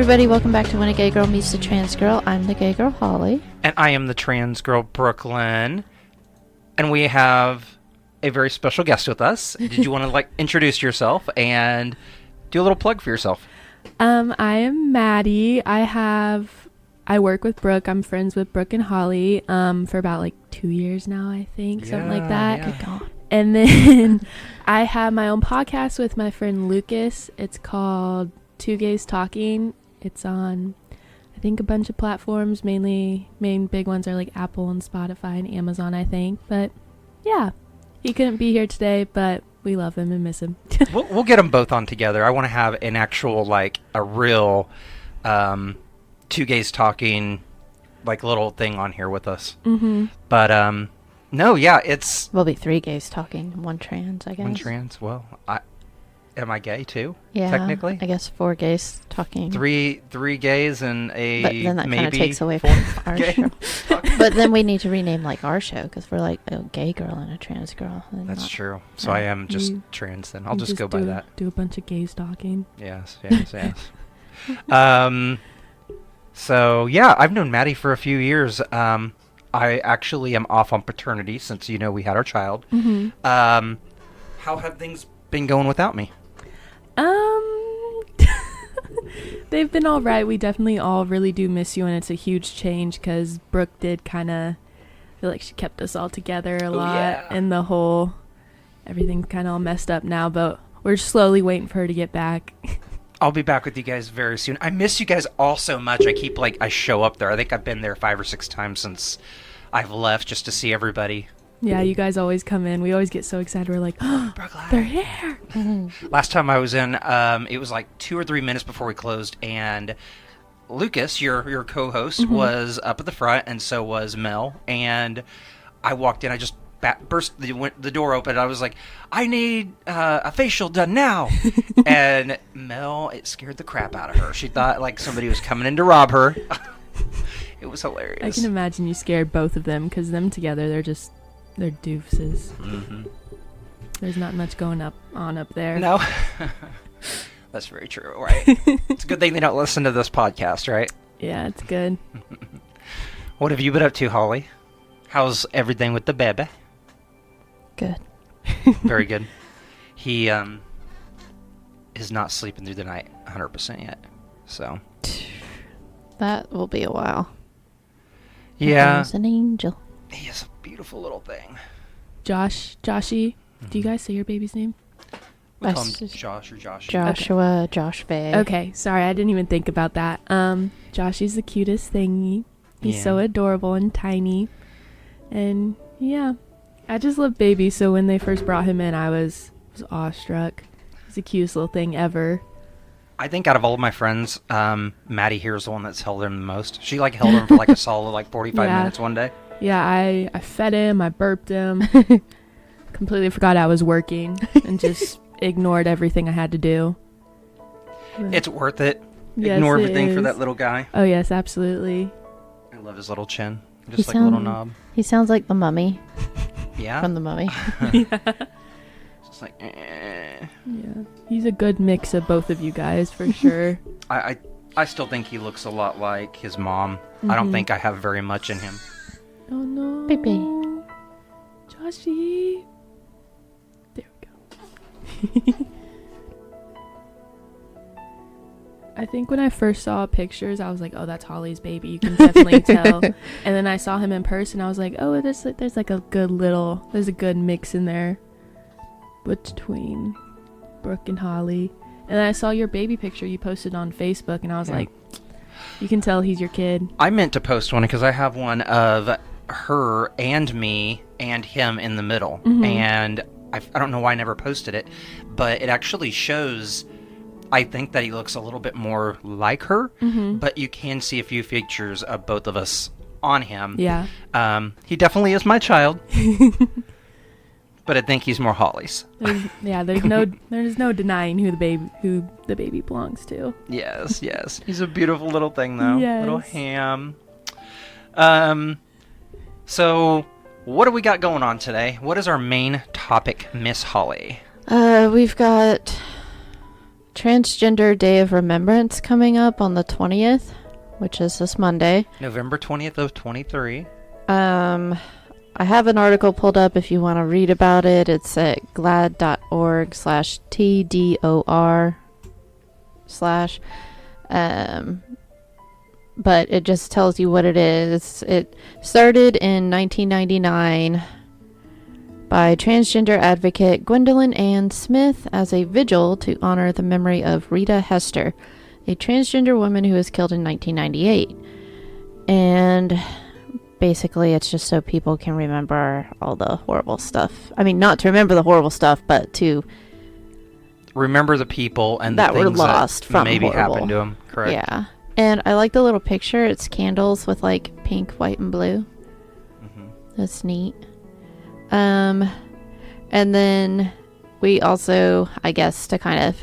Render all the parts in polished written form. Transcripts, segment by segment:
everybody, welcome back to When a Gay Girl Meets the Trans Girl. I'm the gay girl, Holly. And I am the trans girl, Brooklyn. And we have a very special guest with us. Did you want to introduce yourself and do a little plug for yourself? I am Maddie. I work with Brooke. I'm friends with Brooke and Holly for about 2 years now, I think. Something like that. Good God. And then I have my own podcast with my friend Lucas. It's called Two Gays Talking. It's on, I think, a bunch of platforms. Main big ones are Apple and Spotify and Amazon, I think. But yeah, he couldn't be here today, but we love him and miss him. We'll get them both on together. I want to have an actual, a real Two Gays Talking, little thing on here with us. Mm-hmm. But, no, yeah, it's... We'll be 3 gays talking, 1 trans, I guess. 1 trans, well, am I gay, too? Yeah, technically? I guess 4 gays talking. Three gays and a But then that kind of takes away from our show. But then we need to rename, our show, because we're a gay girl and a trans girl. That's true. So I am just trans, then. I'll just go by that. Do a bunch of gays talking. Yes. So, yeah, I've known Maddie for a few years. I actually am off on paternity since, we had our child. Mm-hmm. How have things been going without me? They've been all right. We definitely all really do miss you, and it's a huge change because Brooke did kind of feel like she kept us all together a lot, yeah. And everything's kind of all messed up now, but we're slowly waiting for her to get back. I'll be back with you guys very soon. I miss you guys all so much. I keep, I show up there. I think I've been there 5 or 6 times since I've left just to see everybody. Yeah, you guys always come in. We always get so excited. We're like, oh, they're here. Last time I was in, it was 2 or 3 minutes before we closed, and Lucas, your co-host, was up at the front, and so was Mel. And I walked in. I just burst the door open. I was like, I need a facial done now. And Mel, it scared the crap out of her. She thought somebody was coming in to rob her. It was hilarious. I can imagine you scared both of them because them together, they're doofuses. Mm-hmm. There's not much going on up there. No. That's very true, right? It's a good thing they don't listen to this podcast, right? Yeah, it's good. What have you been up to, Holly? How's everything with the baby? Good. Very good. He is not sleeping through the night 100% yet, so. That will be a while. Yeah. He's an angel. He is a beautiful little thing. Joshy, do you guys say your baby's name? We call him Josh or Josh. Joshua, okay. Josh Bay. Okay, sorry, I didn't even think about that. Joshy's the cutest thingy. He's so adorable and tiny. And yeah, I just love babies, so when they first brought him in, I was awestruck. He's the cutest little thing ever. I think out of all of my friends, Maddie here is the one that's held him the most. She held him for a solid 45 minutes one day. Yeah, I fed him, I burped him, completely forgot I was working, and just ignored everything I had to do. It's worth it. Yes, Ignore everything for that little guy. Oh yes, absolutely. I love his little chin. Just a little knob. He sounds like the Mummy. Yeah? From the Mummy. Yeah. Just eh. Yeah. He's a good mix of both of you guys, for sure. I still think he looks a lot like his mom. I don't think I have very much in him. Oh no. Baby. Joshy. There we go. I think when I first saw pictures, I was like, oh, that's Holly's baby. You can definitely tell. And then I saw him in person. I was like, oh, there's a good mix in there between Brooke and Holly. And then I saw your baby picture you posted on Facebook, and I was like, you can tell he's your kid. I meant to post one because I have one of her and me and him in the middle. And I don't know why I never posted it, but it actually shows... I think that he looks a little bit more like her, but you can see a few features of both of us on him. Yeah. He definitely is my child, but I think he's more Holly's. There's no denying who the baby belongs to. Yes. He's a beautiful little thing, though. Yes. Little ham. So, what do we got going on today? What is our main topic, Miss Holly? We've got Transgender Day of Remembrance coming up on the 20th, which is this Monday. November 20th of 23. I have an article pulled up if you want to read about it. It's at glad.org/TDOR/. But it just tells you what it is. It started in 1999 by transgender advocate Gwendolyn Ann Smith as a vigil to honor the memory of Rita Hester, a transgender woman who was killed in 1998. And basically it's just so people can remember all the horrible stuff. I mean, not to remember the horrible stuff, but to remember the people and that the were things lost that from maybe horrible. happened to them. Correct. Yeah. And I like the little picture. It's candles with like pink, white, and blue. Mm-hmm. That's neat. And then we also, I guess, to kind of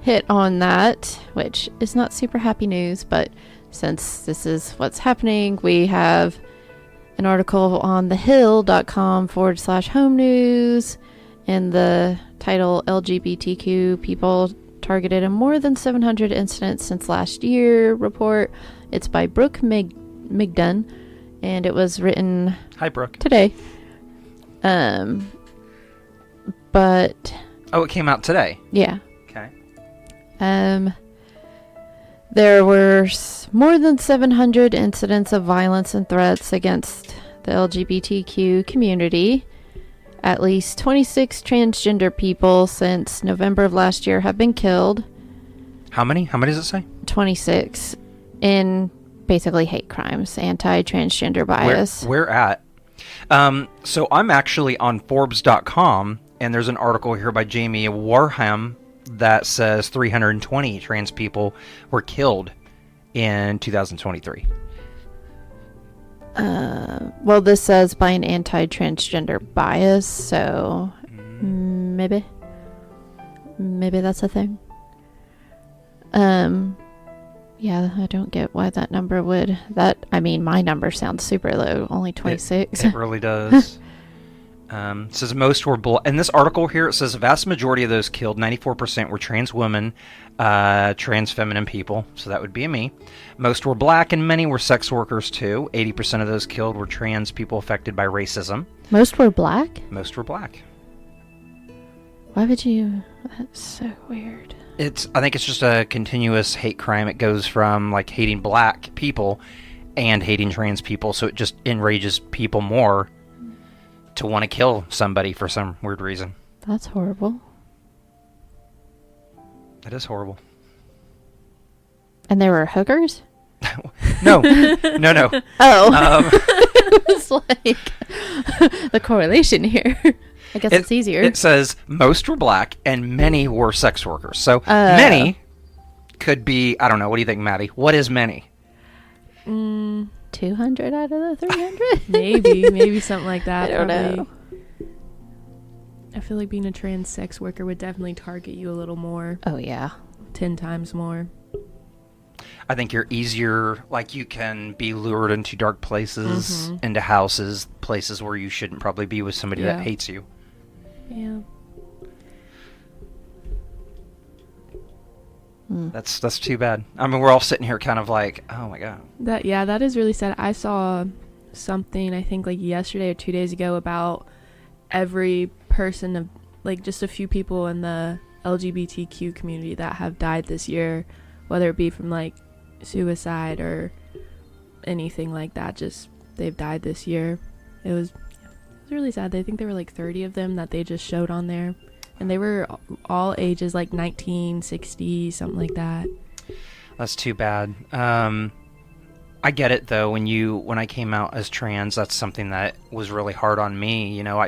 hit on that, which is not super happy news, but since this is what's happening, we have an article on thehill.com/home news, and the title LGBTQ people targeted in more than 700 incidents since last year report. It's by Brooke Migdon, and it was written Hi, Brooke. today. But Oh, it came out today. yeah. Okay. There were more than 700 incidents of violence and threats against the LGBTQ community. At least 26 transgender people since November of last year have been killed. How many? How many does it say? 26 in basically hate crimes, anti-transgender bias. Where at? So I'm actually on Forbes.com, and there's an article here by Jamie Warham that says 320 trans people were killed in 2023. Well, this says by an anti-transgender bias, so maybe that's a thing. Yeah, I don't get why that number would. I mean, my number sounds super low, only 26. It really does. It says most were in this article here, it says a vast majority of those killed, 94%, were trans women, trans feminine people, so that would be me. Most were black and many were sex workers too. 80% of those killed were trans people affected by racism. Most were black? Most were black. Why would you? That's so weird. I think it's just a continuous hate crime. It goes from like hating black people and hating trans people, so it just enrages people more to want to kill somebody for some weird reason. That's horrible. That is horrible. And there were hookers? No. No. Oh. It's like the correlation here. I guess it's easier. It says most were black and many were sex workers. So many could be, I don't know. What do you think, Maddie? What is many? 200 out of the 300? maybe something like that. I don't know. I feel like being a trans sex worker would definitely target you a little more. Oh, yeah. 10 times more. I think you're easier, like you can be lured into dark places, into houses, places where you shouldn't probably be with somebody that hates you. Yeah. That's too bad. I mean, we're all sitting here kind of like, oh my god. That is really sad. I saw something, I think like yesterday or 2 days ago, about every person of like just a few people in the LGBTQ community that have died this year, whether it be from like suicide or anything like that. Just they've died this year. It was really sad. I think there were like 30 of them that they just showed on there, and they were all ages like 19, 60, something like that. That's too bad. I get it though. When I came out as trans, that's something that was really hard on me. You know,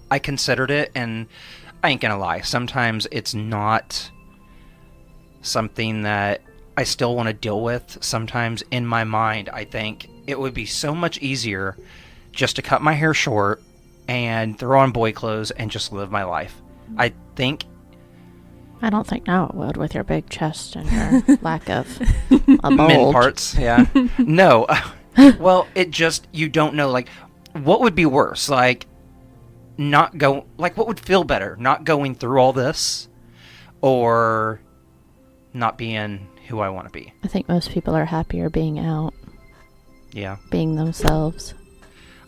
I considered it, and I ain't gonna lie. Sometimes it's not something that I still want to deal with. Sometimes in my mind, I think it would be so much easier just to cut my hair short and throw on boy clothes and just live my life. I don't think now it would with your big chest and your lack of a bulge. men parts, yeah. No. Well, it just, you don't know, like, what would be worse? Like, what would feel better? Not going through all this, or not being who I want to be. I think most people are happier being out, Yeah. being themselves.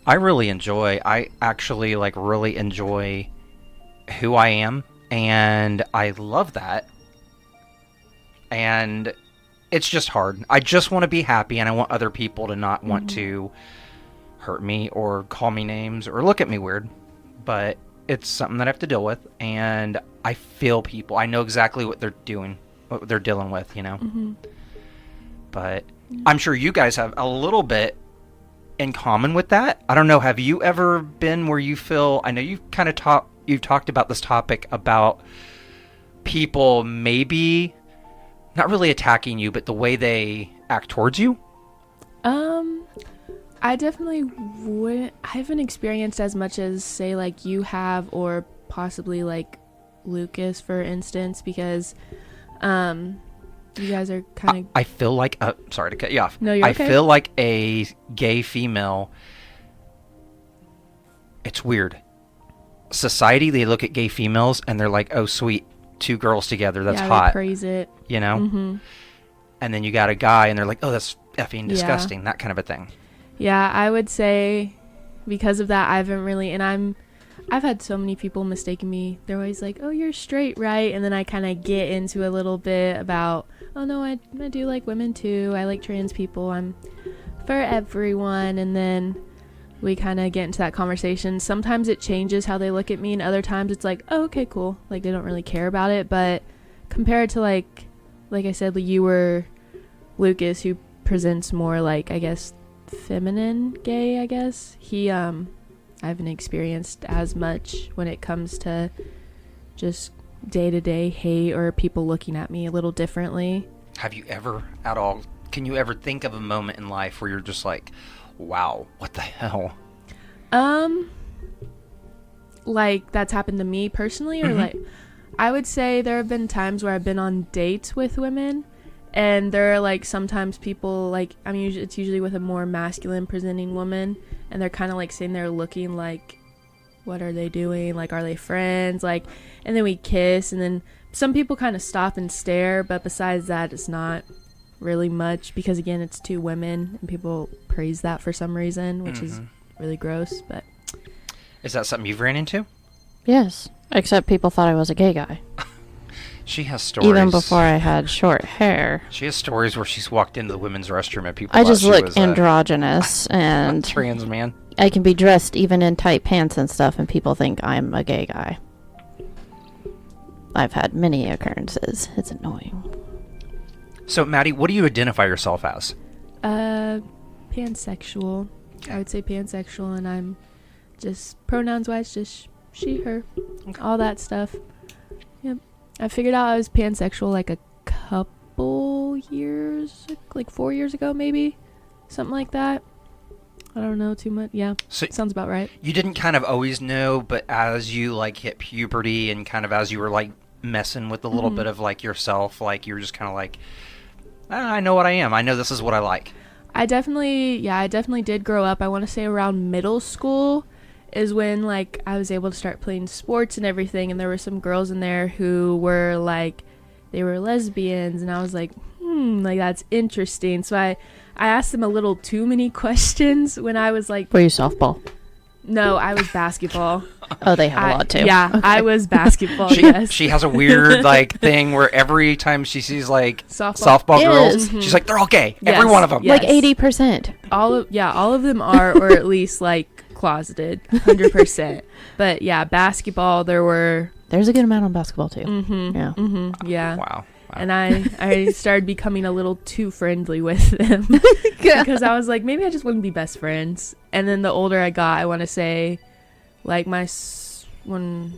I actually like really enjoy who I am, and I love that. And it's just hard. I just want to be happy, and I want other people to not want to hurt me or call me names or look at me weird. But it's something that I have to deal with, and I feel people. I know exactly what they're doing, what they're dealing with, you know. But I'm sure you guys have a little bit in common with that. I don't know. Have you ever been where you feel? I know you've kind of you've talked about this topic about people maybe not really attacking you, but the way they act towards you. I definitely wouldn't. I haven't experienced as much as say like you have, or possibly like Lucas, for instance, because you guys are kind of. I feel like. Sorry to cut you off. No, you're okay. I feel like a gay female. It's weird. Society, they look at gay females and they're like, "Oh, sweet, two girls together. That's hot." They praise it. You know. And then you got a guy, and they're like, "Oh, that's effing disgusting." That kind of a thing. Yeah, I would say because of that, I haven't really, and I've had so many people mistaking me. They're always like, "Oh, you're straight, right?" And then I kind of get into a little bit about, "Oh no, I do like women too. I like trans people. I'm for everyone." And then we kind of get into that conversation. Sometimes it changes how they look at me, and other times it's like, "Oh, okay, cool." Like they don't really care about it. But compared to like I said, you were Lucas, who presents more like, I guess, feminine gay, I guess. I haven't experienced as much when it comes to just day-to-day hate or people looking at me a little differently. Have you ever at all, can you ever think of a moment in life where you're just like, wow, what the hell? Like that's happened to me personally, or like I would say there have been times where I've been on dates with women, and there are like sometimes people like, I mean, it's usually with a more masculine presenting woman, and they're kind of like sitting there looking like, what are they doing? Like, are they friends? Like, and then we kiss, and then some people kind of stop and stare, but besides that, it's not really much, because again, it's two women, and people praise that for some reason, which is really gross. But is that something you've ran into? Yes, except people thought I was a gay guy. She has stories. Even before I had short hair. She has stories where she's walked into the women's restroom and people I thought just she look was androgynous and a trans man. I can be dressed even in tight pants and stuff, and people think I'm a gay guy. I've had many occurrences. It's annoying. So, Maddie, what do you identify yourself as? Pansexual. I would say pansexual, and I'm just pronouns-wise, just she, her, all that stuff. Yep. I figured out I was pansexual like a couple years, like 4 years ago, maybe, something like that. I don't know too much. Yeah, so sounds about right. You didn't kind of always know, but as you like hit puberty and kind of as you were like messing with a little bit of like yourself, like you were just kind of like, I know what I am. I know this is what I like. I definitely did grow up. I want to say around middle school is when like I was able to start playing sports and everything, and there were some girls in there who were like, they were lesbians, and I was like, like that's interesting. So I asked them a little too many questions when I was like... Were you softball? No, I was basketball. Oh, they have a lot too. Yeah, okay. I was basketball, yes. She has a weird like thing where every time she sees like softball girls, she's like, they're all gay. Yes. Every one of them. Yes. Like 80%. All of them are, or at least like closeted, 100%. But yeah, basketball, there's a good amount on basketball too. Yeah. Wow. And I started becoming a little too friendly with them because I was like, maybe I just wouldn't be best friends. And then the older I got, I want to say, like when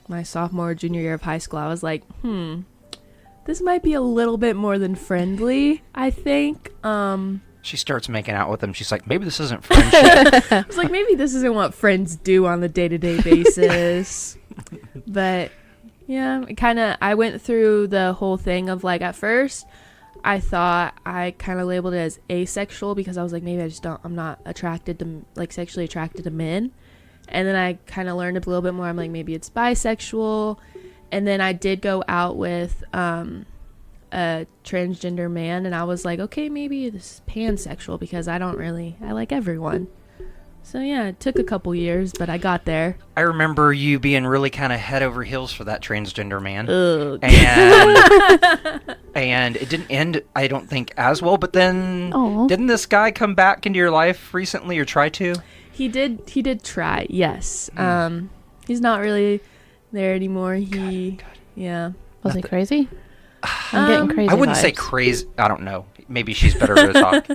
my sophomore or junior year of high school, I was like, this might be a little bit more than friendly, I think. She starts making out with them. She's like, maybe this isn't friendship. I was like, maybe this isn't what friends do on the day-to-day basis. But yeah, I went through the whole thing of like, at first I thought I kind of labeled it as asexual because I was like, maybe I'm not attracted to, like, sexually attracted to men. And then I kind of learned a little bit more. I'm like, maybe it's bisexual. And then I did go out with a a transgender man, and I was like, okay, maybe this is pansexual because I like everyone. So yeah, it took a couple years, but I got there. I remember you being really kind of head over heels for that transgender man. Ugh. And it didn't end, I don't think, as well. But then, Aw. didn't this guy come back into your life recently, or try to? He did try, yes. He's not really there anymore. Yeah. Was he crazy? I'm getting crazy. I wouldn't say vibes. crazy. I don't know. Maybe she's better to talk.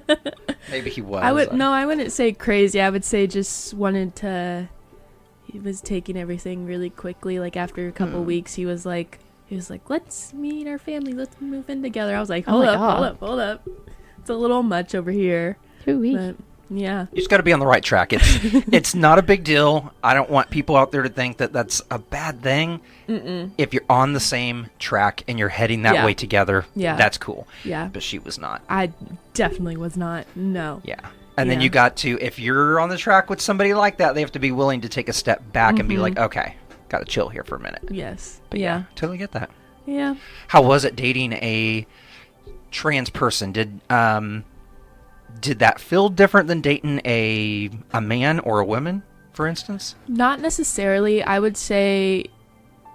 Maybe he was. I wouldn't say crazy. I would say just he was taking everything really quickly. Like after a couple weeks, he was like, let's meet our family. Let's move in together. I was like, hold up. It's a little much over here. 2 weeks. But yeah. You just got to be on the right track. It's not a big deal. I don't want people out there to think that that's a bad thing. Mm-mm. If you're on the same track and you're heading that way together, that's cool. Yeah. But she was not. I definitely was not. No. Yeah. And then you got to, if you're on the track with somebody like that, they have to be willing to take a step back and be like, okay, got to chill here for a minute. Yes. But yeah, totally get that. Yeah. How was it dating a trans person? Did that feel different than dating a man or a woman, for instance? Not necessarily. I would say,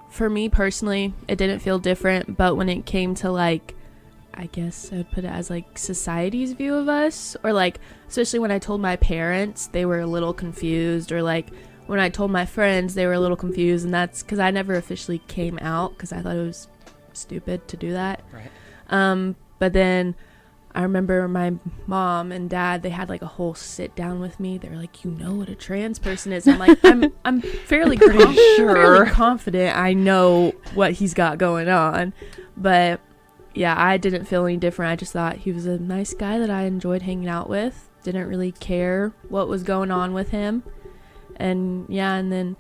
for me personally, it didn't feel different. But when it came to like, I guess I would put it as like society's view of us, or like, especially when I told my parents, they were a little confused, or like when I told my friends, they were a little confused, and that's because I never officially came out because I thought it was stupid to do that. Right. But then I remember my mom and dad, they had like a whole sit down with me. They were like, you know what a trans person is? I'm like, I'm fairly confident I know what he's got going on. But yeah, I didn't feel any different. I just thought he was a nice guy that I enjoyed hanging out with. Didn't really care what was going on with him. And yeah, and then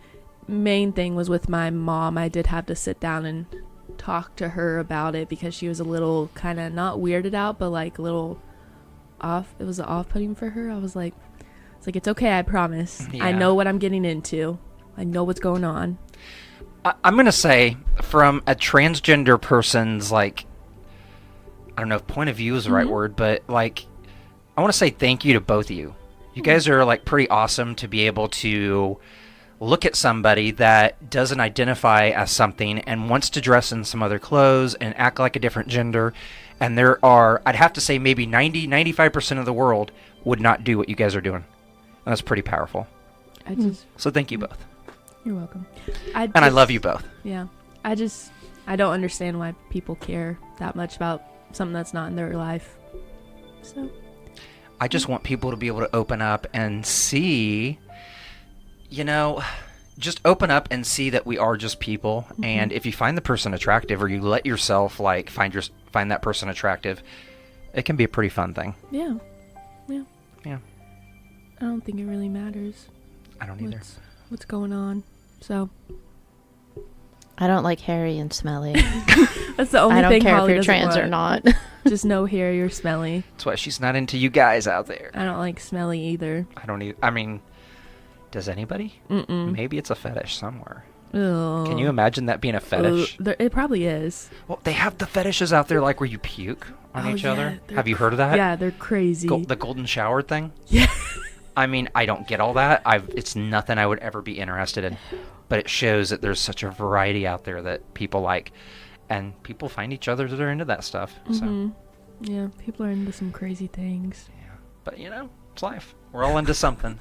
main thing was with my mom. I did have to sit down and talk to her about it because she was a little kind of not weirded out, but like a little off. It was off-putting for her. I was like, it's okay, I promise. Yeah. I know what I'm getting into. I know what's going on. I'm going to say, from a transgender person's, like, I don't know if point of view is the right word, but like, I want to say thank you to both of you. You guys are like pretty awesome to be able to look at somebody that doesn't identify as something and wants to dress in some other clothes and act like a different gender. And there are, I'd have to say maybe 95% of the world would not do what you guys are doing. And that's pretty powerful. So thank you both. You're welcome. I love you both. Yeah. I don't understand why people care that much about something that's not in their life. So I just want people to be able to open up and see, just open up and see that we are just people. And if you find the person attractive, or you let yourself like find that person attractive, it can be a pretty fun thing. Yeah. I don't think it really matters. I don't either. What's going on? So I don't like hairy and smelly. that's the only I don't thing care Holly if you're doesn't trans want. or not. Just no hair, you're smelly. That's why she's not into you guys out there. I don't like smelly either. I don't either. I mean, does anybody? Mm-mm. Maybe it's a fetish somewhere. Ugh. Can you imagine that being a fetish? It probably is. Well, they have the fetishes out there, like where you puke on each other. Have you heard of that? Yeah, they're crazy. The golden shower thing? Yeah. I mean, I don't get all that. It's nothing I would ever be interested in. But it shows that there's such a variety out there that people like. And people find each other that are into that stuff. Mm-hmm. So. Yeah, people are into some crazy things. Yeah. But, it's life. We're all into something.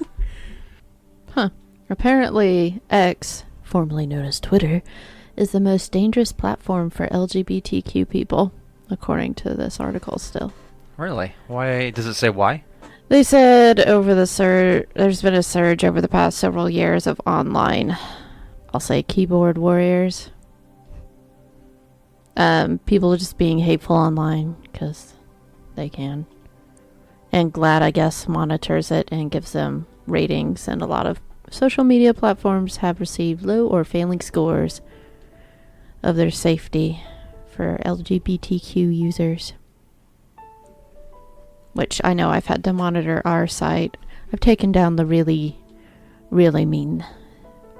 Huh. Apparently, X, formerly known as Twitter, is the most dangerous platform for LGBTQ people, according to this article still. Really? Why? Does it say why? They said there's been a surge over the past several years of online, I'll say keyboard warriors. People just being hateful online because they can. And GLAAD, I guess, monitors it and gives them ratings, and a lot of social media platforms have received low or failing scores of their safety for LGBTQ users. Which I know I've had to monitor our site. I've taken down the really, really mean,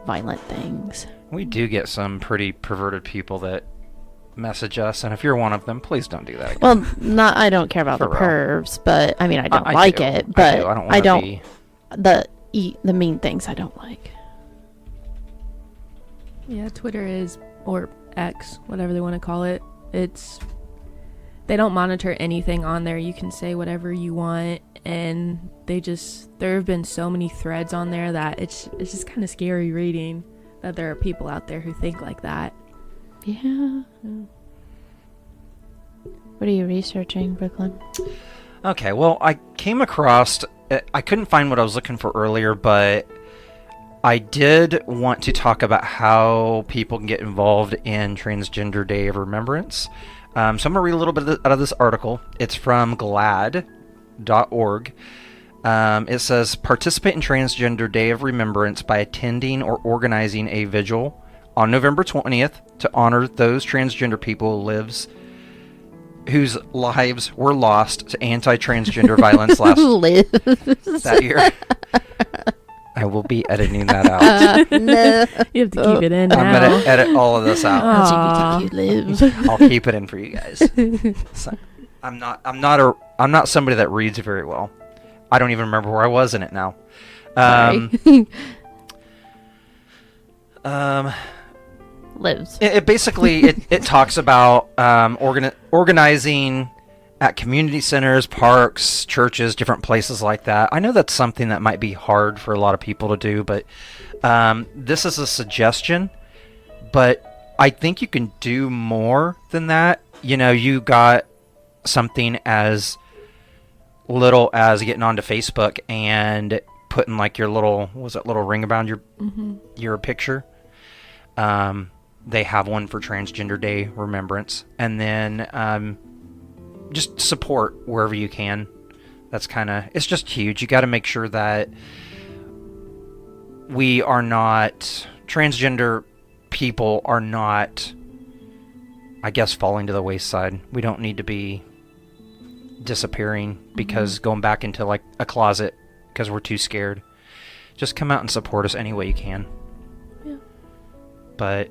violent things. We do get some pretty perverted people that message us, and if you're one of them, please don't do that again. Well, I don't care about For the real. pervs, but I mean, I don't I like do. it, but I don't I want to don't be... the mean things I don't like. Yeah, Twitter is, or X, whatever they want to call it. They don't monitor anything on there. You can say whatever you want, and there have been so many threads on there that it's just kind of scary reading that there are people out there who think like that. Yeah. What are you researching, Brooklyn? Okay, well, I came across... I couldn't find what I was looking for earlier, but I did want to talk about how people can get involved in Transgender Day of Remembrance. So I'm going to read a little bit out of this article. It's from glad.org. It says, participate in Transgender Day of Remembrance by attending or organizing a vigil on November 20th to honor those transgender people whose lives were lost to anti-transgender violence that year. I will be editing that out. No. You have to keep it in now. I'm going to edit all of this out. LGBTQ I'll keep it in for you guys. So, I'm not somebody that reads very well. I don't even remember where I was in it now. Sorry. Lives. It basically it talks about organizing at community centers, parks, churches, different places like that. I know that's something that might be hard for a lot of people to do, but this is a suggestion. But I think you can do more than that. You know, you got something as little as getting onto Facebook and putting like your little ring around your picture. They have one for Transgender Day Remembrance, and then just support wherever you can. It's just huge. You got to make sure that we are not, transgender people are not, I guess, falling to the wayside. We don't need to be disappearing because going back into like a closet because we're too scared. Just come out and support us any way you can. Yeah. But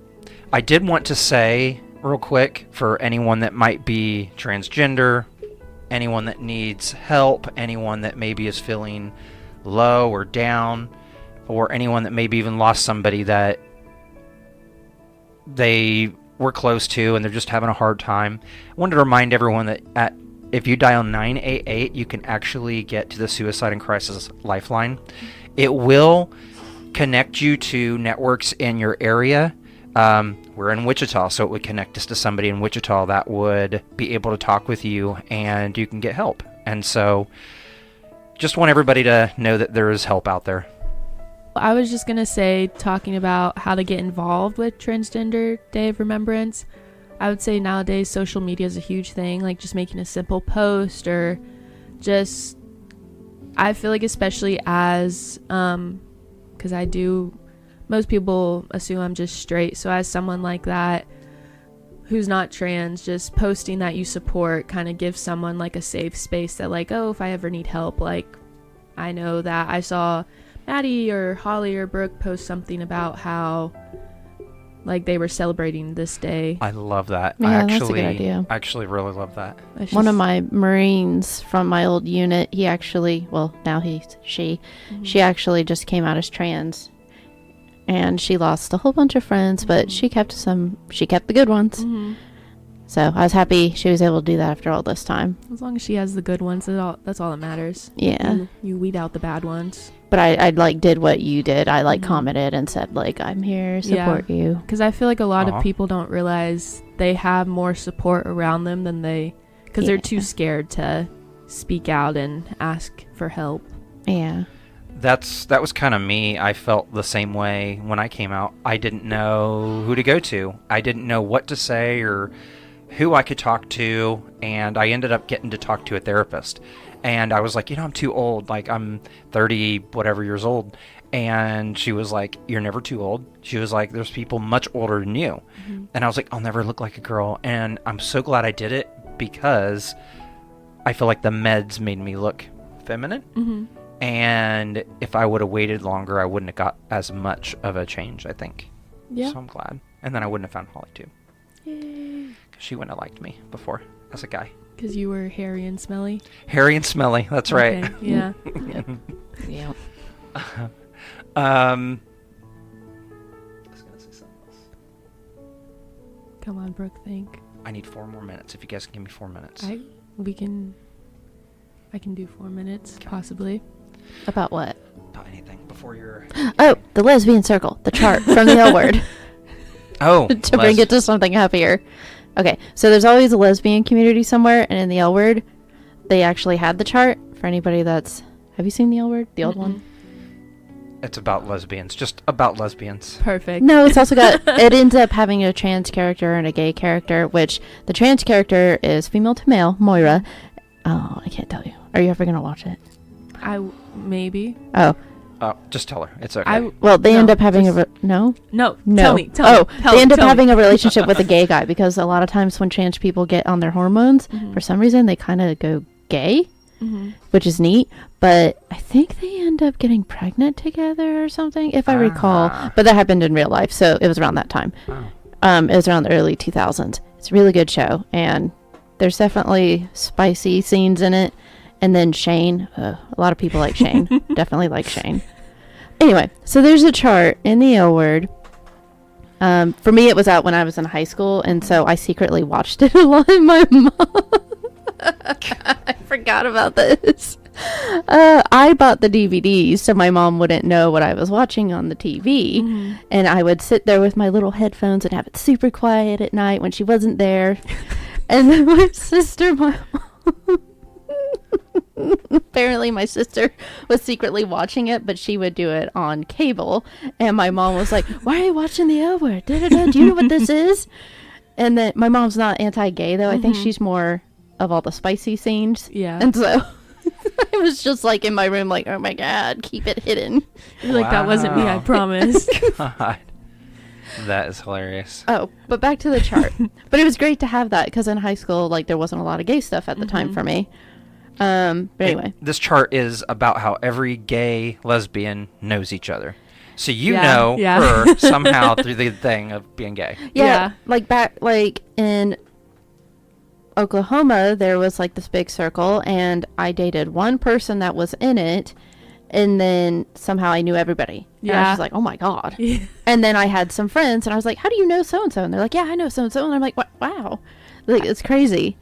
I did want to say real quick, for anyone that might be transgender, anyone that needs help, anyone that maybe is feeling low or down, or anyone that maybe even lost somebody that they were close to and they're just having a hard time, I wanted to remind everyone that if you dial 988, you can actually get to the Suicide and Crisis Lifeline. It will connect you to networks in your area. We're in Wichita, so it would connect us to somebody in Wichita that would be able to talk with you and you can get help. And so just want everybody to know that there is help out there. I was just going to say, talking about how to get involved with Transgender Day of Remembrance, I would say nowadays social media is a huge thing, like just making a simple post or just, I feel like especially as, because most people assume I'm just straight, so as someone like that who's not trans, just posting that you support kind of gives someone like a safe space that like, oh, if I ever need help, like I know that I saw Maddie or Holly or Brooke post something about how like they were celebrating this day. I love that. Yeah, that's a good idea. I actually really love that. One of my Marines from my old unit, he actually, well, now she actually just came out as trans. And she lost a whole bunch of friends, but she kept the good ones. Mm-hmm. So I was happy she was able to do that after all this time. As long as she has the good ones, that's all that matters. Yeah. You weed out the bad ones. But I like did what you did. I like commented and said like, I'm here, support you. Because I feel like a lot of people don't realize they have more support around them than because they're too scared to speak out and ask for help. Yeah. That was kind of me. I felt the same way when I came out. I didn't know who to go to. I didn't know what to say or who I could talk to, and I ended up getting to talk to a therapist. And I was like, I'm too old. Like, I'm 30 whatever years old. And she was like, you're never too old. She was like, there's people much older than you. Mm-hmm. And I was like, I'll never look like a girl. And I'm so glad I did it because I feel like the meds made me look feminine. Mm-hmm. And if I would have waited longer, I wouldn't have got as much of a change, I think. Yeah. So I'm glad. And then I wouldn't have found Holly, too. Yay. she wouldn't have liked me before as a guy. Because you were hairy and smelly. Hairy and smelly. That's right. Okay, yeah. Yeah. I was gonna say something else. Come on, Brooke, think. I need 4 more minutes. If you guys can give me 4 minutes. I can do 4 minutes, possibly. About what? About anything before you're. Oh, the lesbian circle, the chart from the L word. Oh, To bring it to something happier. Okay, so there's always a lesbian community somewhere, and in the L word, they actually had the chart for anybody that's. Have you seen the L word, the old one? It's about lesbians. Just about lesbians. Perfect. No, it's also got. It ends up having a trans character and a gay character, which the trans character is female to male, Moira. Oh, I can't tell you. Are you ever gonna watch it? Maybe. Oh, Oh, just tell her. It's okay. well, they No, end up having just- no. No. No. Tell me. They end up having a relationship with a gay guy because a lot of times when trans people get on their hormones, for some reason they kind of go gay, which is neat. But I think they end up getting pregnant together or something, if I recall. But that happened in real life, so it was around that time. It was around the early 2000s. It's a really good show, and there's definitely spicy scenes in it. And then Shane, a lot of people like Shane. Definitely like Shane. Anyway, so there's a chart in the L word. For me, it was out when I was in high school, and so I secretly watched it a lot. My mom, I forgot about this. I bought the DVDs so my mom wouldn't know what I was watching on the TV, and I would sit there with my little headphones and have it super quiet at night when she wasn't there. And then my sister, apparently my sister was secretly watching it, but she would do it on cable, and my mom was like, why are you watching the L word? Do you know what this is? And then my mom's not anti-gay though. I think she's more of all the spicy scenes. Yeah. And so I was just like in my room like, oh my god, keep it hidden. You're like, that wasn't me, I Wow. promise. God. That is hilarious. Oh, but back to the chart. But it was great to have that because in high school, like, there wasn't a lot of gay stuff at the time for me. But anyway. This chart is about how every gay lesbian knows each other. So you Yeah, know yeah. her somehow through the thing of being gay. Yeah, like in Oklahoma, there was like this big circle, and I dated one person that was in it, and then somehow I knew everybody. And I was Yeah. just like, oh my god. And then I had some friends, and I was like, how do you know so and so? And they're like, yeah, I know so and so. And I'm like, wow, like, it's crazy.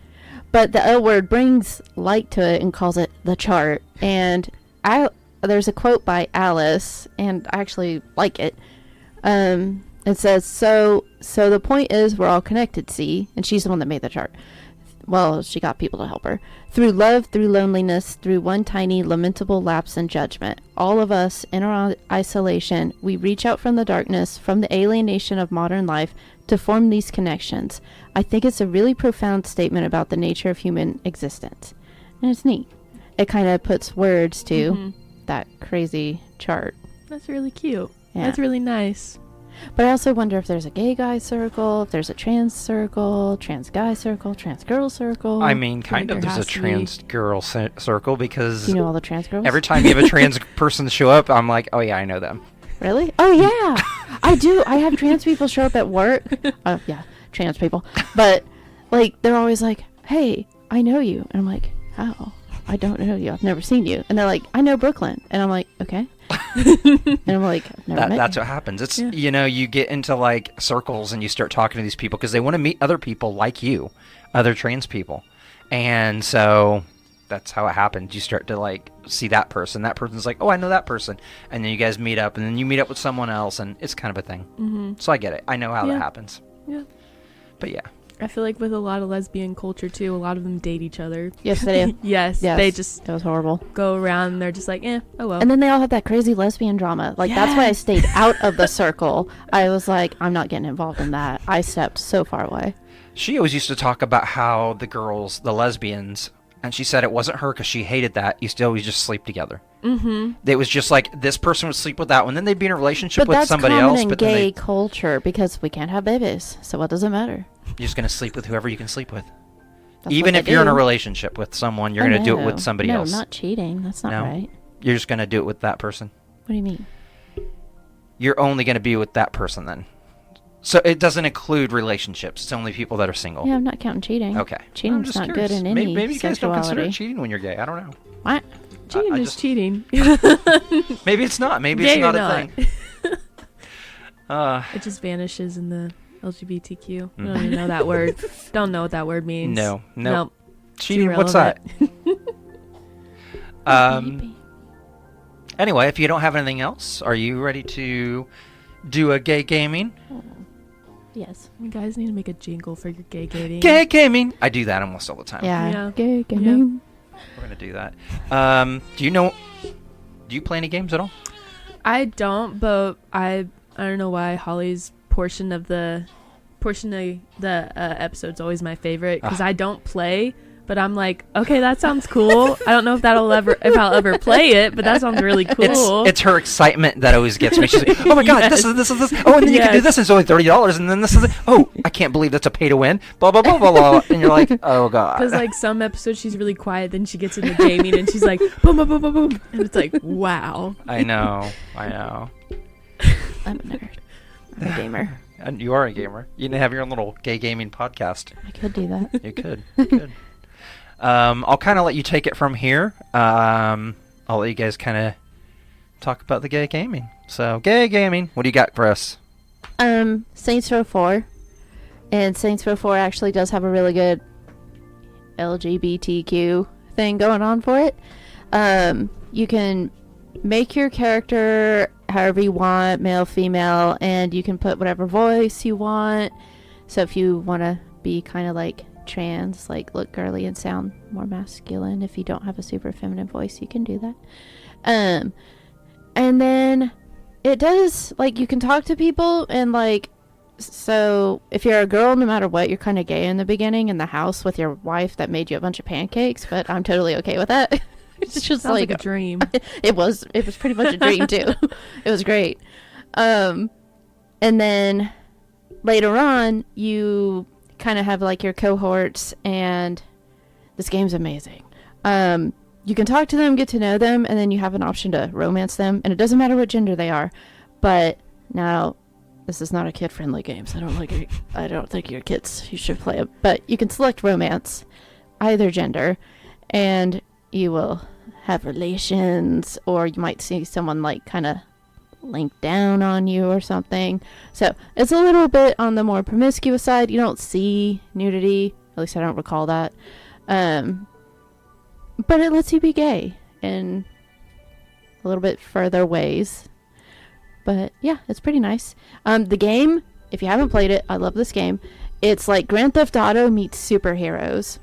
But the L word brings light to it and calls it the chart. And there's a quote by Alice, and I actually like it. It says, so the point is we're all connected, see? And she's the one that made the chart. Well, she got people to help her. Through love, through loneliness, through one tiny lamentable lapse in judgment. All of us, in our isolation, we reach out from the darkness, from the alienation of modern life, to form these connections. I think it's a really profound statement about the nature of human existence. And it's neat. It kind of puts words to that crazy chart. That's really cute. Yeah. That's really nice. But I also wonder if there's a gay guy circle, if there's a trans circle, trans guy circle, trans girl circle. I mean, feel like kind of there there's a has to trans girl circle because Do you know all the trans girls? every time you have a trans person show up, I'm like, oh yeah, I know them. Really? Oh, yeah. I do. I have trans people show up at work. Yeah, trans people. But, like, they're always like, hey, I know you. And I'm like, how? I don't know you. I've never seen you. And they're like, I know Brooklyn. And I'm like, okay. And I'm like, I've never met That's you. what happens. It's, Yeah. you know, you get into like circles and you start talking to these people because they want to meet other people like you, other trans people. And so that's how it happens. You start to like see that person. That person's like, oh, I know that person. And then you guys meet up and then you meet up with someone else and it's kind of a thing. So I get it. I know how that Yeah. happens. Yeah. But yeah. I feel like with a lot of lesbian culture too, a lot of them date each other. Yes, they do. Yes, Yes. they just It was horrible. go around and they're just like, oh well. And then they all had that crazy lesbian drama. Like, that's why I stayed out of the circle. I was like, I'm not getting involved in that. I stepped so far away. She always used to talk about how the girls, the lesbians, and she said it wasn't her because she hated that. Used to always just sleep together. It was just like this person would sleep with that one, then they'd be in a relationship But with that's somebody common else. in But gay then culture because we can't have babies. So what does it matter? you're just gonna sleep with whoever you can sleep with. That's Even what if they you're in a do. relationship with someone, you're Oh, gonna do it no. with somebody no, else. not cheating. That's not No. right. You're just gonna do it with that person. What do you mean? You're only gonna be with that person then. So it doesn't include relationships. It's only people that are single. Yeah, I'm not counting cheating. Okay. Cheating's not good in any Maybe you guys don't consider sexuality. it cheating when you're gay. I don't know. What? Cheating I is just- cheating. Maybe it's not. Maybe Gay it's or not a not. thing. It just vanishes in the LGBTQ. I Mm. don't even know that word. Don't know what that word means. No. Nope. Cheating. What's that? Maybe. Anyway, if you don't have anything else, are you ready to do a gay gaming? Yes. You guys need to make a jingle for your gay gating. Gay gaming. I do that almost all the time. Yeah. Yeah. Gay. Yeah. We're gonna do that. Do you play any games at all? I don't, but I don't know why Holly's portion of the episode's always my favorite because I don't play, but I'm like, okay, that sounds cool. I don't know if I'll ever play it, but that sounds really cool. It's her excitement that always gets me. She's like, oh my god, Yes. this is this. Oh, and then you can do Yes. this, and it's only $30, and then this is it. Oh, I can't believe that's a pay to win. Blah blah blah blah blah. And you're like, oh god. Because like some episodes she's really quiet, then she gets into gaming and she's like boom boom boom boom boom, and it's like wow. I know. I'm a nerd. I'm a gamer. And you are a gamer. You need to have your own little gay gaming podcast. I could do that. You could. You could. I'll kind of let you take it from here. I'll let you guys kind of talk about the gay gaming. So, gay gaming. What do you got for us? Saints Row 4. And Saints Row 4 actually does have a really good LGBTQ thing going on for it. You can make your character however you want, male, female, and you can put whatever voice you want. So if you want to be kind of like trans, like look girly and sound more masculine, if you don't have a super feminine voice, you can do that. And then it does, like, you can talk to people, and like, so if you're a girl, no matter what, you're kind of gay in the beginning in the house with your wife that made you a bunch of pancakes, but I'm totally okay with that. It's just Sounds like like a dream. it was pretty much a dream too. It was great. And then later on you kind of have like your cohorts, and this game's amazing. You can talk to them, get to know them, and then you have an option to romance them, and it doesn't matter what gender they are. But now this is not a kid friendly game, so I don't think your kids, you should play it. But you can select romance, either gender, and you will have relations, or you might see someone like kind of link down on you or something. So it's a little bit on the more promiscuous side. You don't see nudity, at least I don't recall that. But it lets you be gay in a little bit further ways. But yeah, it's pretty nice. The game, if you haven't played it, I love this game. It's like Grand Theft Auto meets superheroes.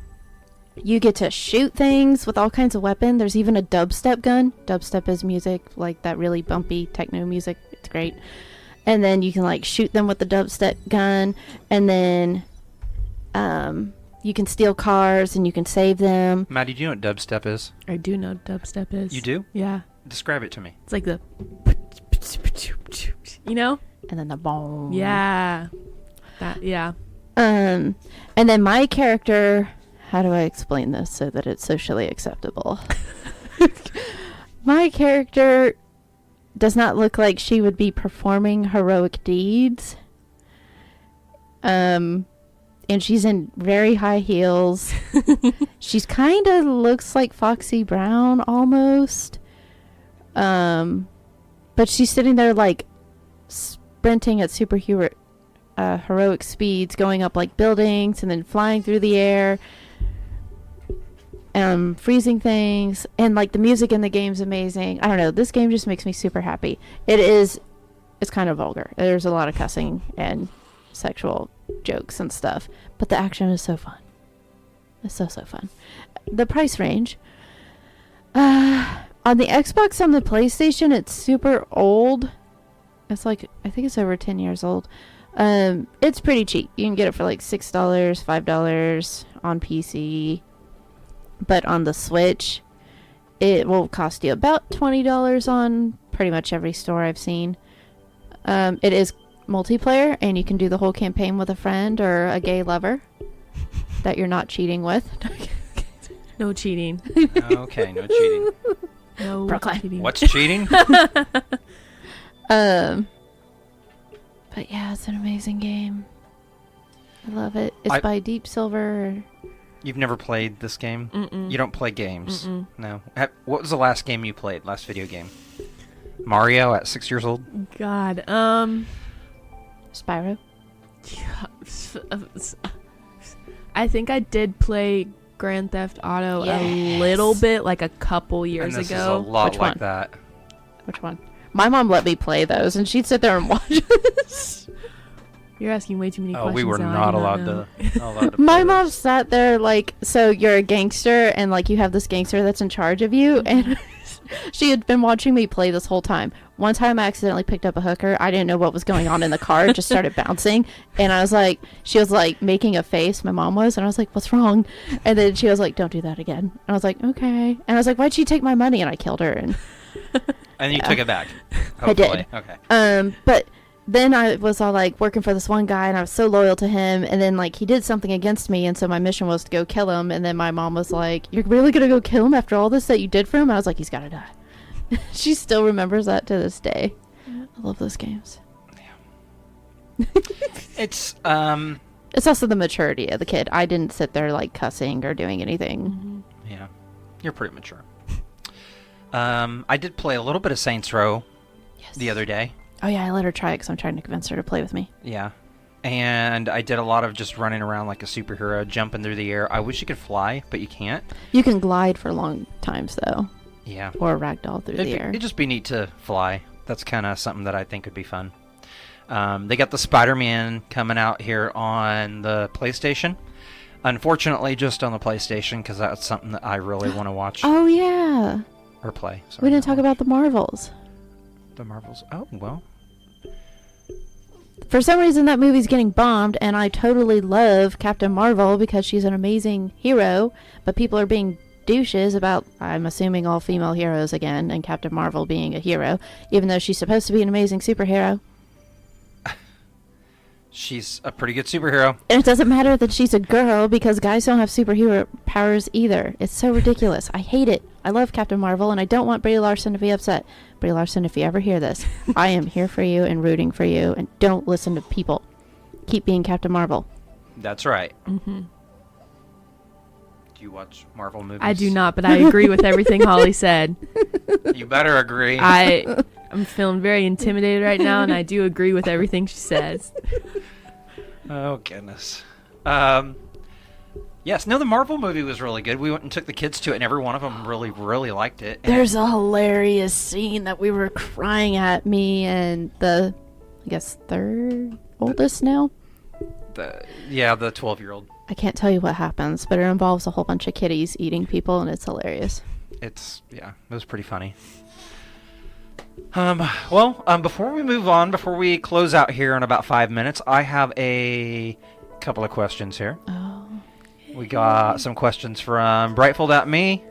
You get to shoot things with all kinds of weapons. There's even a dubstep gun. Dubstep is music, like that really bumpy techno music. It's great. And then you can like shoot them with the dubstep gun. And then you can steal cars and you can save them. Maddie, do you know what dubstep is? I do know what dubstep is. You do? Yeah. Describe it to me. It's like the you know? And then the boom. Yeah. That yeah. And then my character, how do I explain this so that it's socially acceptable? My character does not look like she would be performing heroic deeds. And she's in very high heels. She's kind of looks like Foxy Brown almost. But she's sitting there like sprinting at superhero heroic speeds, going up like buildings and then flying through the air. Freezing things, and like the music in the game's amazing. I don't know, this game just makes me super happy. It's kind of vulgar. There's a lot of cussing and sexual jokes and stuff, but the action is so fun. It's so fun. The price range, on the Xbox and the PlayStation, it's super old. It's like, I think it's over 10 years old. It's pretty cheap. You can get it for like $6, $5 on PC. But on the Switch, it will cost you about $20 on pretty much every store I've seen. It is multiplayer, and you can do the whole campaign with a friend or a gay lover that you're not cheating with. No cheating. Okay, no cheating. No Brooklyn. cheating. What's cheating? But But yeah, it's an amazing game. I love it. It's I- by Deep Silver. You've never played this game? Mm-mm. You don't play games? Mm-mm. No. What was the last game you played? Last video game? Mario at 6 years old? God. Spyro. I think I did play Grand Theft Auto a Yes. little bit, like a couple And years this is a ago. lot Which like one? that. Which one? My mom let me play those, and she'd sit there and watch us. You're asking way too many Oh, questions. we were now. I not do allowed know. to. Not allowed to My play mom this. sat there like, so you're a gangster, and like you have this gangster that's in charge of you, and she had been watching me play this whole time. One time I accidentally picked up a hooker. I didn't know what was going on in the car. It just started bouncing, and I was like, she was like making a face, my mom was, and I was like, what's wrong? And then she was like, don't do that again. And I was like, okay. And I was like, why'd she take my money? And I killed her. And And you took it back. I did. Hopefully. Okay. But then I was all like working for this one guy, and I was so loyal to him, and then like he did something against me, and so my mission was to go kill him. And then my mom was like, you're really gonna go kill him after all this that you did for him? And I was like, he's gotta die. She still remembers that to this day. I love those games. It's It's also the maturity of the kid. I didn't sit there like cussing or doing anything. yeah. You're pretty mature. I did play a little bit of Saints Row the other day. Oh yeah, I let her try it because I'm trying to convince her to play with me. Yeah. And I did a lot of just running around like a superhero, jumping through the air. I wish you could fly, but you can't. You can glide for long times though, Yeah. or ragdoll through the air. It'd just be neat to fly. That's kind of something that I think would be fun. They got the Spider-Man coming out here on the PlayStation. Unfortunately, just on the PlayStation, because that's something that I really want to watch Oh yeah, or play. Sorry, we didn't not talk about the Marvels. the Marvels. Oh, well. For some reason, that movie's getting bombed, and I totally love Captain Marvel because she's an amazing hero, but people are being douches about, I'm assuming, all female heroes again, and Captain Marvel being a hero, even though she's supposed to be an amazing superhero. She's a pretty good superhero. And it doesn't matter that she's a girl because guys don't have superhero powers either. It's so ridiculous. I hate it. I love Captain Marvel, and I don't want Brie Larson to be upset. Brie Larson, if you ever hear this, I am here for you and rooting for you, and don't listen to people. Keep being Captain Marvel. That's right. Mm-hmm. Do you watch Marvel movies? I do not, but I agree with everything Holly said. You better agree. I'm feeling very intimidated right now, and I do agree with everything she says. Oh, goodness. Yes, no, the Marvel movie was really good. We went and took the kids to it, and every one of them really, really liked it. And There's a hilarious scene that we were crying at, me and the, I guess, third oldest now. the 12-year-old. I can't tell you what happens, but it involves a whole bunch of kitties eating people, and it's hilarious. It was pretty funny. Before we move on, before we close out here in about 5 minutes, I have a couple of questions here. Oh. We got some questions from Brightful.me.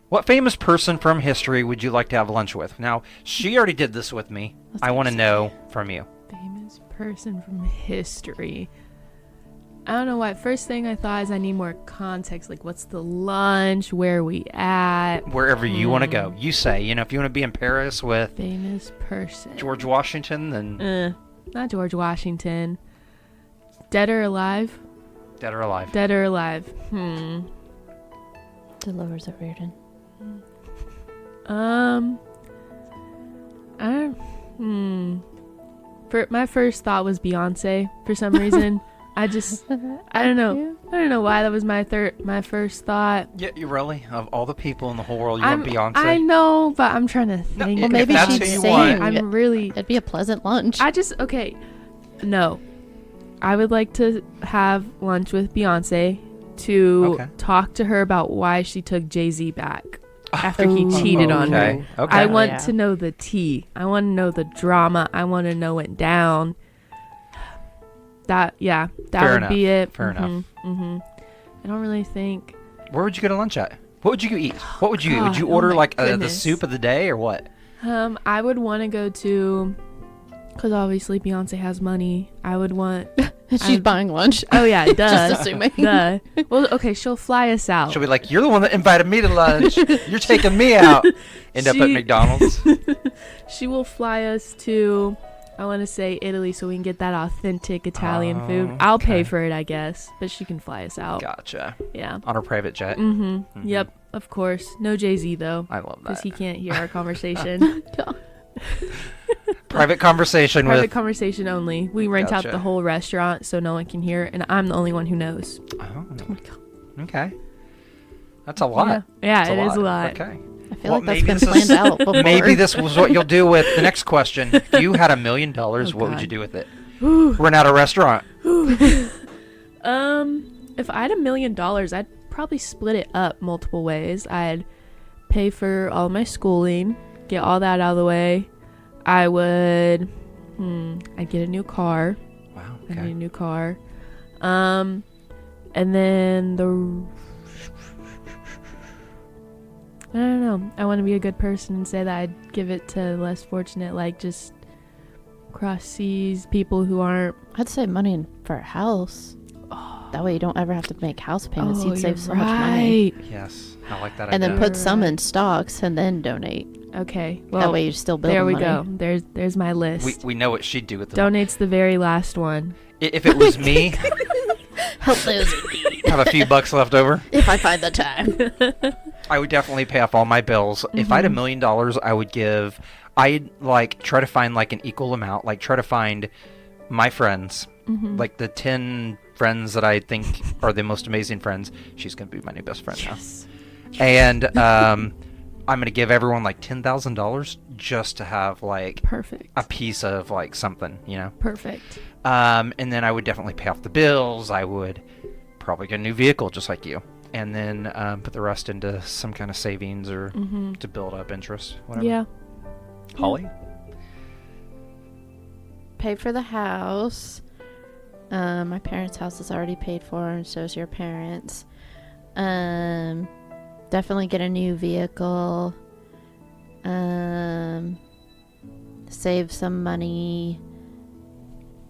What famous person from history would you like to have lunch with? Now, she already did this with me. I want to know from you. Famous person from history. I don't know why. First thing I thought is I need more context. Like, what's the lunch? Where are we at? Wherever you want to go. You say, if you want to be in Paris with Famous person. George Washington, then Not George Washington. Dead or alive? dead or alive. Dead or alive. Dolores O'Riordan. My first thought was Beyonce for some reason. I don't know. I don't know why that was my first thought. Yeah, you really? Of all the people in the whole world, you want Beyonce? I know, but I'm trying to No, think. well, Maybe if that's she'd who you sing. want. I'm really. It'd be a pleasant lunch. Okay. No. I would like to have lunch with Beyonce to talk to her about why she took Jay-Z back after he cheated on her. Okay. I want Yeah. to know the tea. I want to know the drama. I want to know what down. That Fair would enough. be it. Fair enough. I don't really think. Where would you go to lunch at? What would you eat? What would you eat? Would God, you oh order my like the goodness. soup of the day or what? I would want to go to, because obviously Beyonce has money. I would want. She's buying lunch. Oh yeah, duh. Just assuming. Duh. Well, okay, she'll fly us out. She'll be like, "You're the one that invited me to lunch. You're taking me out." End up at She- McDonald's. She will fly us to I want to say Italy so we can get that authentic Italian food. I'll pay for it, I guess, but she can fly us out. Gotcha. Yeah. On her private jet. Mm-hmm. Yep, of course. No Jay-Z, though. I love that. Because he can't hear our conversation. Private conversation Private conversation only. We rent out Gotcha. the whole restaurant so no one can hear, and I'm the only one who knows. Oh, Oh my God. Okay. That's a lot. Yeah, it is a lot. Okay. I feel Well, like that's maybe been this planned is- out before. Maybe this was what you'll do with the next question. If you had $1 million, Oh, what would God. you do with it? Rent out a restaurant. If I had $1 million, I'd probably split it up multiple ways. I'd pay for all my schooling, get all that out of the way. I would, I'd get a new car. Wow. I need a Okay. new car. And then I don't know. I want to be a good person and say that I'd give it to less fortunate, like just cross seas, people who aren't. I'd save money for a house. That way you don't ever have to make house payments. You'd save so much money. Yes. I like that And idea. then put some in Right. stocks and then donate. Okay. Well, That way you're still building there we money. go. There's my list. we know what she'd do with the Donate's the very last one. If it was me, Help those in need. have a few bucks left over, If I find the time. I would definitely pay off all my bills. If I had $1 million, I would give. I'd like try to find like an equal amount. Like try to find my friends, like the 10 friends that I think are the most amazing friends. She's gonna be my new best friend now. And I'm gonna give everyone like $10,000 just to have like Perfect. a piece of like something, you know. Perfect. And then I would definitely pay off the bills. I would probably get a new vehicle just like you. And then put the rest into some kind of savings or to build up interest, whatever. Yeah. Holly? Pay for the house. My parents' house is already paid for, and so is your parents. Definitely get a new vehicle. Save some money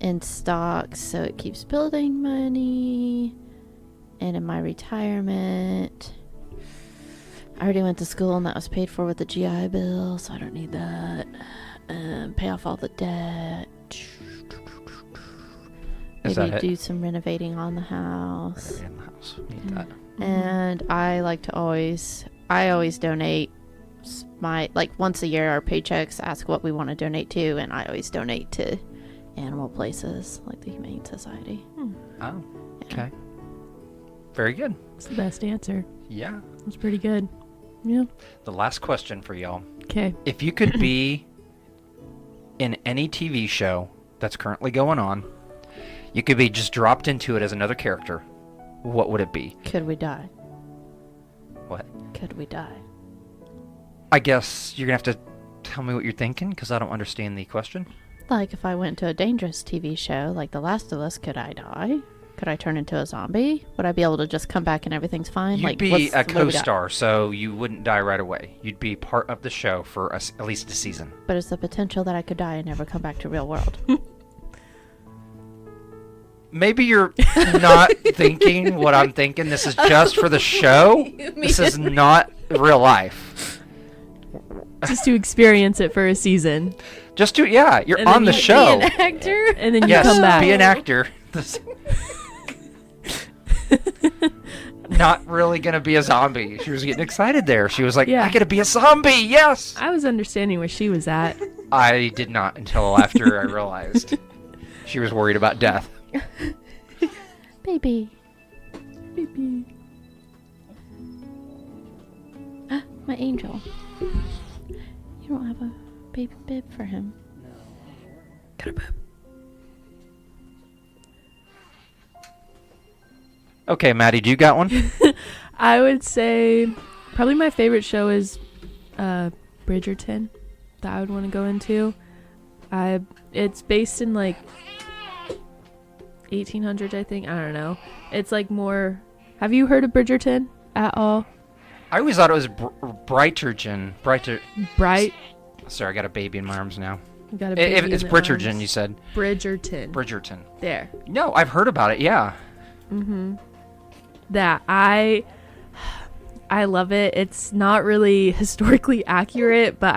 in stocks so it keeps building money. And in my retirement, I already went to school and that was paid for with the GI Bill, so I don't need that. Pay off all the debt. Is Maybe that it? do some renovating on the house. In the house. Need that. And I always donate my, like, once a year our paychecks ask what we want to donate to, and I always donate to animal places like the Humane Society. Oh, Yeah. okay. Very good. It's the best answer. Yeah. It's pretty good. Yeah. The last question for y'all. Okay. If you could be in any TV show that's currently going on, you could be just dropped into it as another character, what would it be? Could we die? What? Could we die? I guess you're going to have to tell me what you're thinking, because I don't understand the question. Like, if I went to a dangerous TV show like The Last of Us, could I die? Could I turn into a zombie? Would I be able to just come back and everything's fine? You'd like, be what's- a what do we got? co-star, so you wouldn't die right away. You'd be part of the show for at least a season. But it's the potential that I could die and never come back to real world. Maybe you're not thinking what I'm thinking. This is just for the show. This is not real life. Just to experience it for a season. Just to, yeah, you're And then on the you show. Be an actor? And then you Yes, come back. be an actor. Not really gonna be a zombie. She was getting excited there. She was like, Yeah. I gotta be a zombie, yes! I was understanding where she was at. I did not until after I realized she was worried about death. Baby. Baby. My angel. You don't have a baby bib for him. Got a boob. Okay, Maddie, do you got one? I would say probably my favorite show is Bridgerton that I would want to go into. It's based in like 1800s, I think. I don't know. It's like more. Have you heard of Bridgerton at all? I always thought it was Brighterton. Bright. Sorry, I got a baby in my arms now. You got a baby It's in the Bridgerton, arms. you said. Bridgerton. Bridgerton. There. No, I've heard about it, yeah. That I love it. It's not really historically accurate, but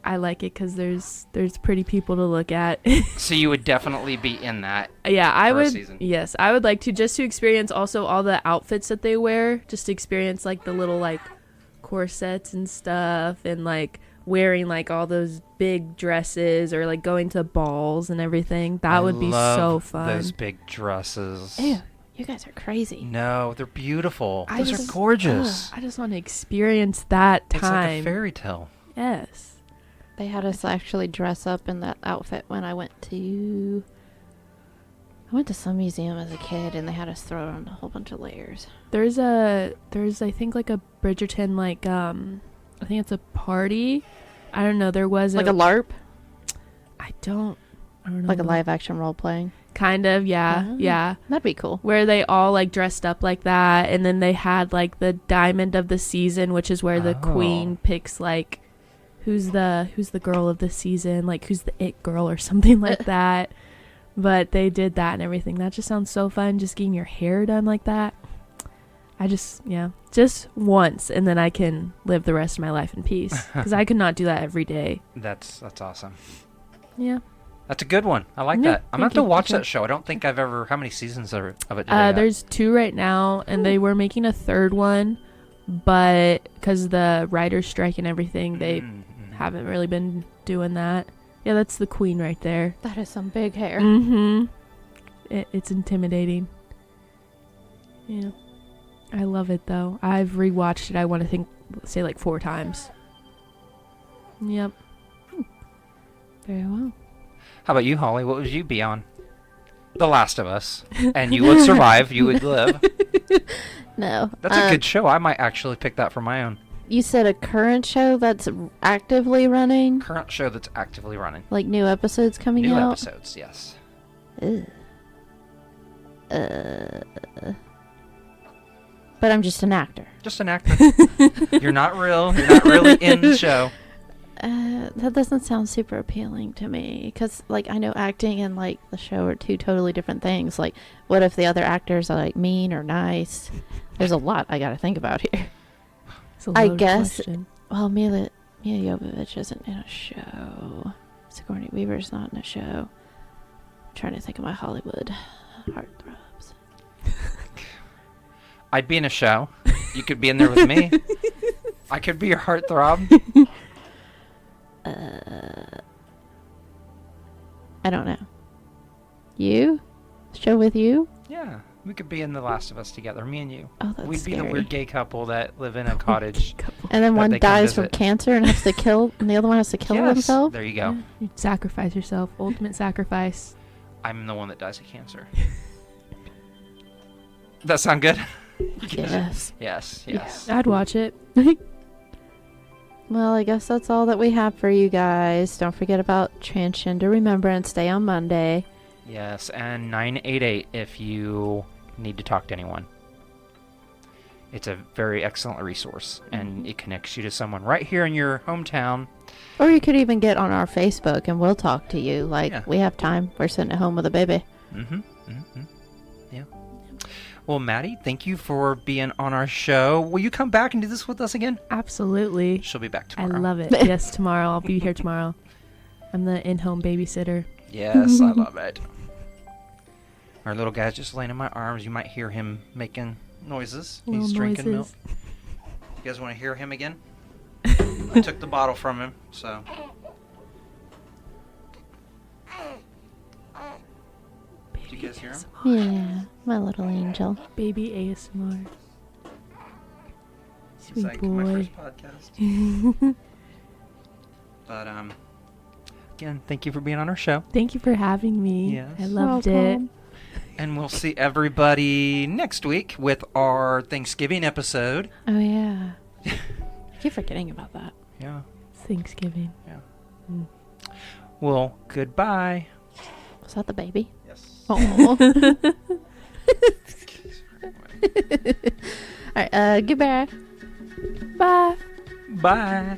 I like it because there's pretty people to look at. So you would definitely be in that. Yeah, I for a would. season. Yes, I would like to, just to experience also all the outfits that they wear. Just to experience like the little like corsets and stuff, and like wearing like all those big dresses, or like going to balls and everything. That would be so fun. Those big dresses. Ew, you guys are crazy. No, they're beautiful. Those just- are gorgeous. I just want to experience that time. It's like a fairy tale. Yes. They had us actually dress up in that outfit when I went to some museum as a kid, and they had us throw on a whole bunch of layers. There's I think like a Bridgerton, like I think it's a party. I don't know. There was Like a LARP? I don't know. Like a live action role playing? Kind of, yeah. Oh. Yeah. That'd be cool. Where they all like dressed up like that, and then they had like the diamond of the season, which is where the queen picks like who's the girl of the season, like who's the it girl or something like that. But they did that and everything. That just sounds so fun, just getting your hair done like that. I just once, and then I can live the rest of my life in peace, because I could not do that every day. That's awesome. Yeah. That's a good one. I like Yeah, that. I'm going to have to thank you. watch that show. I don't think I've ever... How many seasons of it do they have? There's 2 right now, and they were making a 3rd one, but because the writer's strike and everything, they haven't really been doing that. Yeah, that's the queen right there. That is some big hair. Mm-hmm. It's intimidating. Yeah. I love it, though. I've rewatched it, I want to say like 4 times. Yep. Very well. How about you, Holly? What would you be on? The Last of Us. And you would survive. You would live. No. That's a good show. I might actually pick that for my own. You said a current show that's actively running? Current show that's actively running. Like new episodes coming New out? episodes, yes. Ugh. But I'm just an actor. Just an actor. You're not real. You're not really in the show. That doesn't sound super appealing to me, because like I know acting and like the show are 2 totally different things. Like, what if the other actors are like mean or nice? There's a lot I gotta think about here. It's a I loaded guess. question. Well, Mila Jovovich isn't in a show. Sigourney Weaver's not in a show. I'm trying to think of my Hollywood heartthrobs. I'd be in a show. You could be in there with me. I could be your heartthrob. I don't know. You? Show with you? Yeah. We could be in The Last of Us together, me and you. Oh, that's We'd scary. be the weird gay couple that live in a cottage. And then that one they come dies from visit. cancer and has to kill, and the other one has to kill Yes, himself. there you go. Yeah, you sacrifice yourself. Ultimate sacrifice. I'm the one that dies of cancer. That sound good? Yes. Yes. I'd watch it. Well, I guess that's all that we have for you guys. Don't forget about Transgender Remembrance Day on Monday. Yes, and 988 if you need to talk to anyone. It's a very excellent resource, and it connects you to someone right here in your hometown. Or you could even get on our Facebook and we'll talk to you. Like, Yeah. we have time. We're sitting at home with a baby. Yeah. Well, Maddie, thank you for being on our show. Will you come back and do this with us again? Absolutely. She'll be back I tomorrow. love it. Yes, tomorrow. I'll be here tomorrow. I'm the in-home babysitter. Yes, I love it. Our little guy's just laying in my arms. You might hear him making noises. He's Little drinking milk. noises. You guys want to hear him again? I took the bottle from him, so. Did you guys hear him? Yeah, my little angel. Baby ASMR. It's Sweet like my boy. first podcast. But again, thank you for being on our show, Thank you for having me. Yes. I loved Welcome. and we'll see everybody next week with our Thanksgiving episode. Oh, yeah. Keep forgetting about that. Yeah. it. It's Thanksgiving. Well, goodbye. Was that the baby? Yes. Oh. All right. Goodbye. Bye. Bye.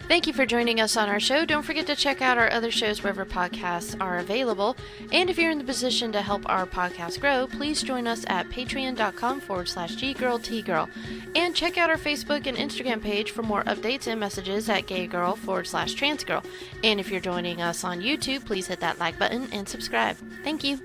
Thank you for joining us on our show. Don't forget to check out our other shows wherever podcasts are available. And if you're in the position to help our podcast grow, please join us at patreon.com/GGirlTGirl. And check out our Facebook and Instagram page for more updates and messages at gaygirl/transgirl. And if you're joining us on YouTube, please hit that like button and subscribe. Thank you.